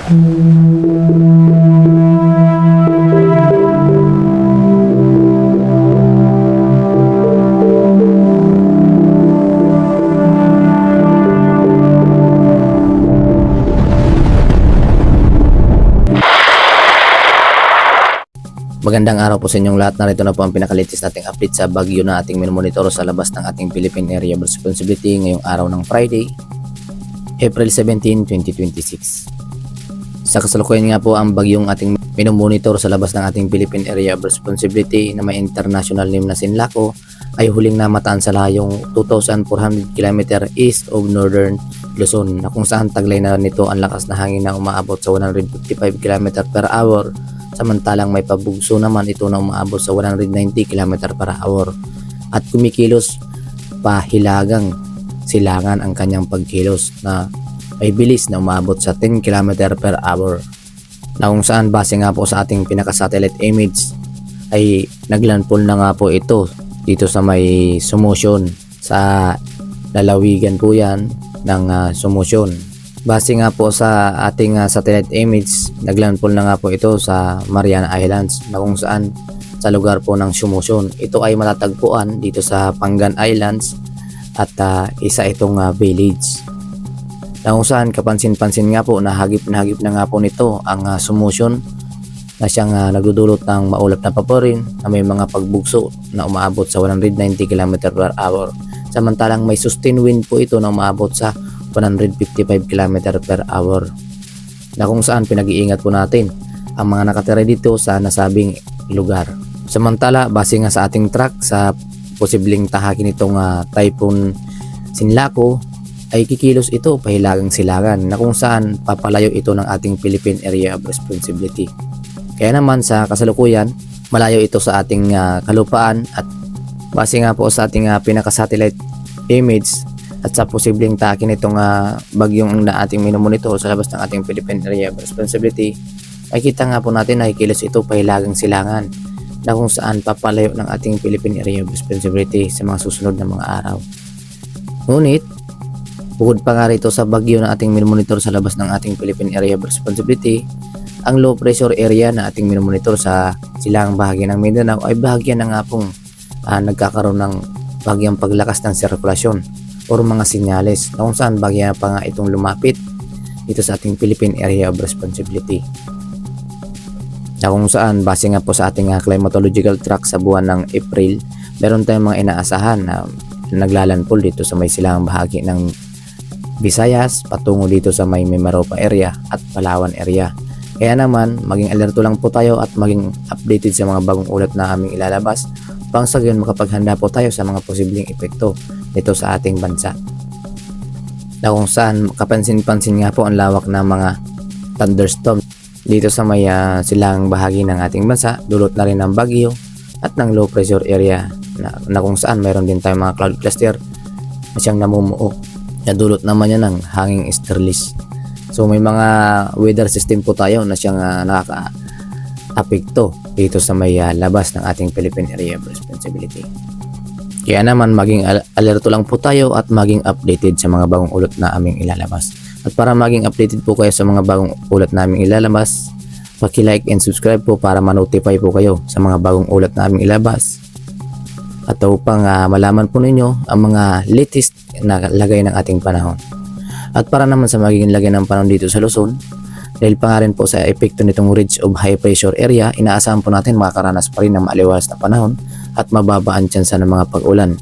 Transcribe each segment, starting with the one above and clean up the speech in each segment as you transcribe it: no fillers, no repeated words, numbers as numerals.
Magandang araw po sa inyong lahat. Narito na po ang pinakalitis nating update sa bagyo na ating minomonitor sa labas ng ating Philippine Area of Responsibility ngayong araw ng Friday, April 17, 2026. Sa kasalukuyan nga po ang bagyong ating minomonitor sa labas ng ating Philippine Area of Responsibility na may international name na Sinlaco ay huling namataan sa layong 2,400 km east of Northern Luzon, na kung saan taglay na nito ang lakas na hangin na umaabot sa 155 km per hour. Samantalang may pabugso naman ito na umaabot sa 190 km per hour at kumikilos pahilagang silangan ang kanyang pagkilos na may bilis na umaabot sa 10 km per hour, na kung saan base nga po sa ating pinaka-satellite image ay naglandfall na nga po ito dito sa may Sumosyon, sa lalawigan po yan ng Sumosyon. Base nga po sa ating satellite image, naglandfall na nga po ito sa Mariana Islands, na kung saan sa lugar po ng Sumosyon. Ito ay matatagpuan dito sa Pangan Islands at isa itong village, na kung saan kapansin-pansin nga po na hagip na nga po nito ang Sumosyon, na siyang nagdudulot ng maulap na paporin na may mga pagbugso na umaabot sa 190 km per hour. Samantalang may sustained wind po ito na umaabot sa 155 km per hour, na kung saan pinag-iingat po natin ang mga nakatira dito sa nasabing lugar. Samantala, base nga sa ating track sa posibleng tahakin nitong Typhoon Sinlaco ay kikilos ito pahilagang silangan, na kung saan papalayo ito ng ating Philippine Area of Responsibility. Kaya naman sa kasalukuyan, malayo ito sa ating kalupaan, at base nga po sa ating pinaka-satellite image at sa posibleng takin itong bagyong na ating minomonitor sa labas ng ating Philippine Area of Responsibility, ay kita nga po natin na kilos ito pahilagang silangan, na kung saan papalayo ng ating Philippine Area of Responsibility sa mga susunod na mga araw. Ngunit bukod pa nga rito sa bagyo na ating minomonitor sa labas ng ating Philippine Area of Responsibility, ang low pressure area na ating minomonitor sa silangang bahagi ng Mindanao ay bahagyan na nga pong nagkakaroon ng bagyang paglakas ng sirkulasyon o mga sinyales, na kung saan bagya pa nga itong lumapit dito sa ating Philippine Area of Responsibility, na kung saan base nga po sa ating climatological track sa buwan ng April, meron tayong mga inaasahan na naglalandfall dito sa may silangang bahagi ng Visayas patungo dito sa may Mimaropa area at Palawan area. Kaya naman maging alerto lang po tayo at maging updated sa mga bagong ulat na aming ilalabas, pang sa gayon makapaghanda po tayo sa mga posibleng epekto nito sa ating bansa, na kung saan kapansin-pansin nga po ang lawak ng mga thunderstorm dito sa may silang bahagi ng ating bansa, dulot na rin ng bagyo at ng low pressure area, na kung saan mayroon din tayong mga cloud cluster na siyang namumuo, na dulot naman yan ng hanging easterlies. So may mga weather system po tayo na siyang nakaka-apekto dito sa may labas ng ating Philippine Area of Responsibility. Kaya naman maging alerto lang po tayo at maging updated sa mga bagong ulat na aming ilalabas. At para maging updated po kayo sa mga bagong ulat na aming ilalabas, paki-like and subscribe po para ma-notify po kayo sa mga bagong ulat na aming ilalabas. At upang malaman po ninyo ang mga latest na lagay ng ating panahon. At para naman sa magiging lagay ng panahon dito sa Luzon, dahil pa nga rin po sa epekto nitong ridge of high pressure area, inaasahan po natin makakaranas pa rin ng maaliwalas na panahon at mababaan tsansa ng mga pag-ulan.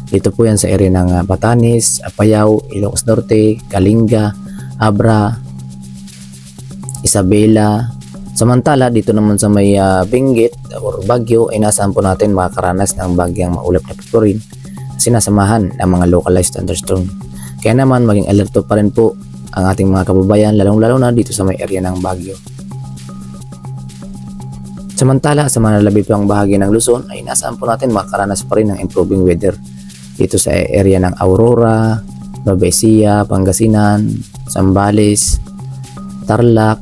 Dito po yan sa area ng Batanes, Apayao, Ilocos Norte, Kalinga, Abra, Isabela. Samantala dito naman sa may Benguet or Baguio, inaasahan po natin makakaranas ng bagyang maulap na paporin, sinasamahan ng mga localized thunderstorm. Kaya naman maging alerto pa rin po ang ating mga kababayan, lalong-lalo na dito sa may area ng Baguio. Samantala sa manlalabit pang bahagi ng Luzon ay inaasahan po natin makakaranas pa rin ng improving weather dito sa area ng Aurora, Nueva Ecija, Pangasinan, Zambales, Tarlac,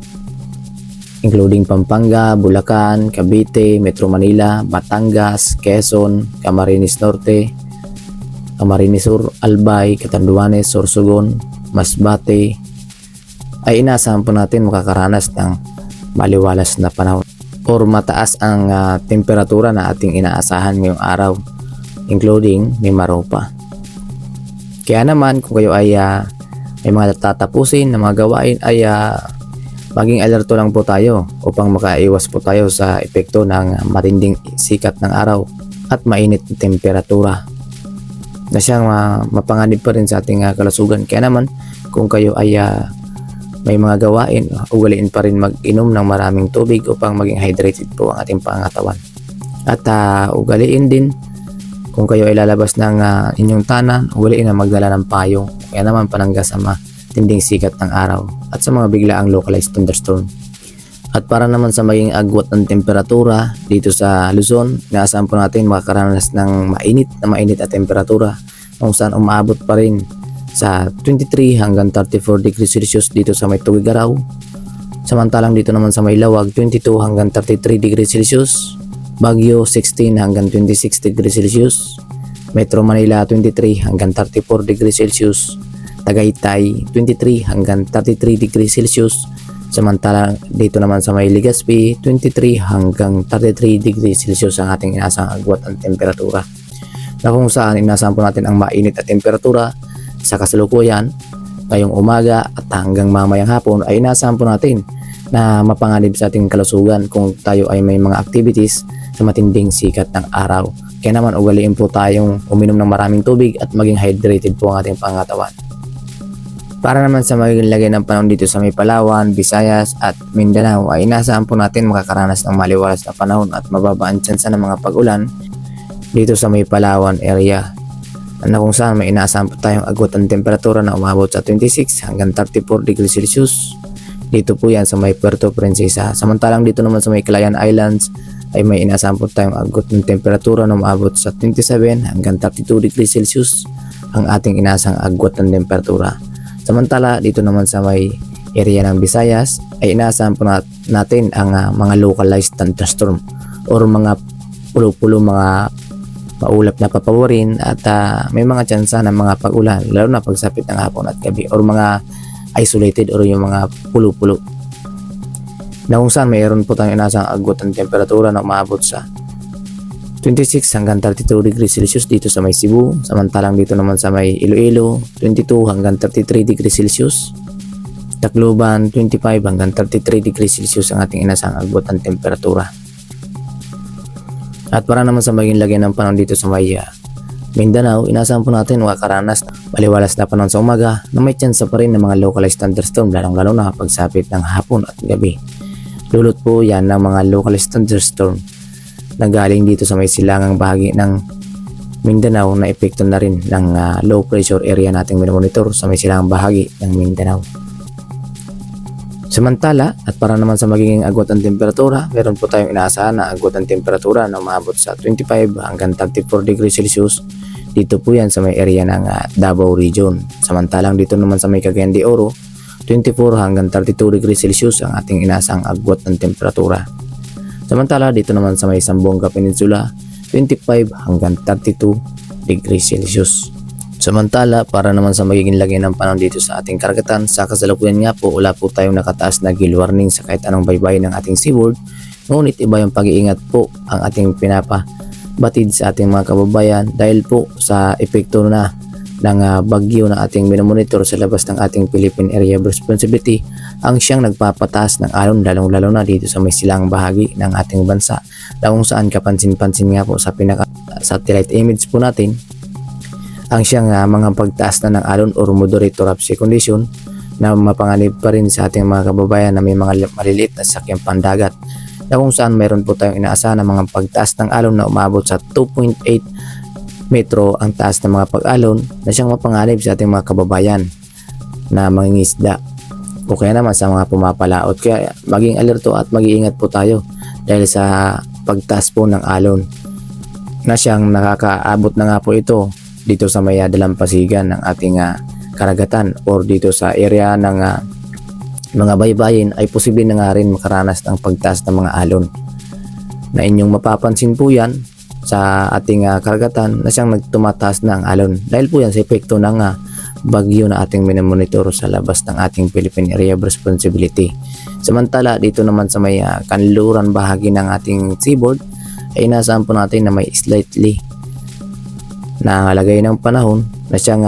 including Pampanga, Bulacan, Cavite, Metro Manila, Batangas, Quezon, Camarines Norte, Camarines Sur, Albay, Catanduanes, Sorsogon, Masbate, ay inaasahan po natin makakaranas ng maliwalas na panahon or mataas ang temperatura na ating inaasahan ngayong araw, including may Mimaropa. Kaya naman kung kayo ay may mga tatapusin na mga gawain ay maging alerto lang po tayo upang makaiwas po tayo sa epekto ng matinding sikat ng araw at mainit na temperatura na siyang mapanganib pa rin sa ating kalusugan. Kaya naman kung kayo ay may mga gawain, ugaliin pa rin mag-inom ng maraming tubig upang maging hydrated po ang ating pangatawan. At ugaliin din kung kayo ay lalabas ng inyong tanan, ugaliin na magdala ng payong. Kaya naman panangga sa matinding sikat ng araw at sa mga biglaang localized thunderstorm. At para naman sa maging agwat ng temperatura dito sa Luzon, inaasahan po natin makakaranas ng mainit na temperatura kung saan umaabot pa rin sa 23 hanggang 34 degrees Celsius dito sa may Tugigaraw. Samantalang dito naman sa may Lawag, 22 hanggang 33 degrees Celsius. Baguio, 16 hanggang 26 degrees Celsius. Metro Manila, 23 hanggang 34 degrees Celsius. Tagaytay, 23 hanggang 33 degrees Celsius. Samantalang dito naman sa may Legazpi, 23 hanggang 33 degrees Celsius ang ating inaasang agwat ng temperatura. Na kung saan inaasahan po natin ang mainit na temperatura sa kasalukuyan ngayong umaga at hanggang mamayang hapon ay inaasahan po natin na mapanganib sa ating kalusugan kung tayo ay may mga activities sa matinding sikat ng araw. Kaya naman ugaliin po tayong uminom ng maraming tubig at maging hydrated po ang ating pangatawan. Para naman sa magiging lagay ng panahon dito sa may Palawan, Visayas at Mindanao ay inaasahan po natin makakaranas ng maliwalas na panahon at mababa ang tsansa ng mga pag-ulan dito sa may Palawan area, na kung saan may inaasahan po tayong agwat ng temperatura na umabot sa 26 hanggang 34 degrees Celsius. Dito po yan sa may Puerto Princesa. Samantalang dito naman sa may Calayan Islands ay may inaasahan po tayong agwat ng temperatura na umabot sa 27 hanggang 32 degrees Celsius ang ating inaasang agwat ng temperatura. Samantala dito naman sa may area ng Visayas ay inaasahan po natin ang mga localized thunderstorm or mga pulo-pulo, mga maulap na papawirin at may mga tsansa ng mga pag-ulan lalo na pagsapit ng hapon at gabi or mga isolated or yung mga pulo-pulo na kung saan mayroon po tayong inasang agwat ng temperatura na umabot sa 26 hanggang 32 degrees Celsius dito sa may Cebu. Samantalang dito naman sa may Iloilo, 22 hanggang 33 degrees Celsius. Tacloban, 25 hanggang 33 degrees Celsius ang ating inasang agwat ng temperatura. At para naman sa maging lagay ng panahon dito sa may Mindanao, inaasahan po natin makakaranas maliwalas na panahon sa umaga na may tsansa pa rin ng mga localized thunderstorm lalong-lalo na pagsapit ng hapon at gabi. Dulot po yan ng mga localized thunderstorm na galing dito sa may silangang bahagi ng Mindanao na epekto na rin ng low pressure area nating minomonitor sa may silangang bahagi ng Mindanao. Samantala, at para naman sa magiging agwat ng temperatura, meron po tayong inaasahan na agwat ng temperatura na umabot sa 25 hanggang 34 degrees Celsius. Dito po yan sa may area ng Davao Region. Samantalang dito naman sa may Cagayan de Oro, 24 hanggang 32 degrees Celsius ang ating inaasang agwat ng temperatura. Samantala dito naman sa may Zamboanga Peninsula, 25 hanggang 32 degrees Celsius. Samantala, para naman sa magiging lagay ng panahon dito sa ating karagatan, sa kasalukuyan nga po wala po tayong nakataas na gale warning sa kahit anong baybayin ng ating seaboard. Ngunit iba yung pag-iingat po ang ating pinapabatid sa ating mga kababayan dahil po sa epekto na ng bagyo na ating minomonitor sa labas ng ating Philippine Area of Responsibility ang siyang nagpapataas ng alon lalong-lalo na dito sa may silang bahagi ng ating bansa, na kung saan kapansin-pansin nga po sa pinaka-satellite image po natin ang siyang mga pagtaas na ng alon or moderate to rough sea condition na mapanganib pa rin sa ating mga kababayan na may mga maliliit na sakyang pandagat, na kung saan mayroon po tayong inaasahan ng mga pagtaas ng alon na umabot sa 2.8 metro ang taas ng mga pag-alon na siyang mapanganib sa ating mga kababayan na mangingisda o kaya naman sa mga pumapalaot. Kaya maging alerto at mag-iingat po tayo dahil sa pagtaas po ng alon na siyang nakakaabot na nga po ito dito sa may dalampasigan ng ating karagatan or dito sa area ng mga baybayin ay posible na nga rin makaranas ng pagtaas ng mga alon, na inyong mapapansin po yan sa ating karagatan na siyang nagtumataas na ang alon dahil po yan sa epekto ng bagyo na ating minomonitor sa labas ng ating Philippine Area of Responsibility. Samantala dito naman sa may kanluran bahagi ng ating seaboard ay inaasahan po natin na may slightly na lagay ng panahon na siyang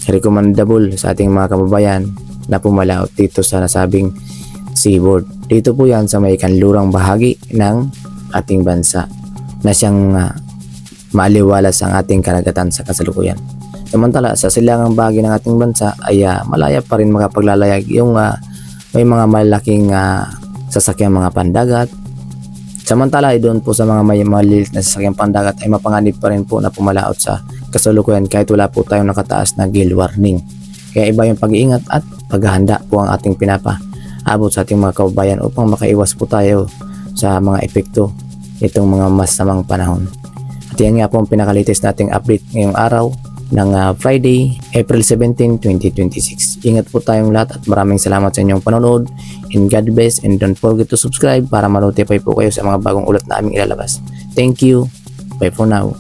recommendable sa ating mga kababayan na pumalaot dito sa nasabing seaboard. Dito po yan sa may kanlurang bahagi ng ating bansa na siyang maaliwalas ang ating karagatan sa kasalukuyan. Samantala sa silangang bahagi ng ating bansa ay malaya pa rin makapaglalayag yung may mga malaking sasakyang mga pandagat. Samantala ay doon po sa mga may maliliit na sasakyang pandagat ay mapanganib pa rin po na pumalaot sa kasalukuyan kahit wala po tayong nakataas na gale warning. Kaya iba yung pag-iingat at paghahanda po ang ating pinapaabot sa ating mga kababayan upang makaiwas po tayo sa mga epekto itong mga masamang panahon. At yan nga po ang pinakalitis nating update ngayong araw ng Friday, April 17, 2026. Ingat po tayong lahat at maraming salamat sa inyong panonood, and God bless, and don't forget to subscribe para ma-notify po kayo sa mga bagong ulat na aming ilalabas. Thank you. Bye for now.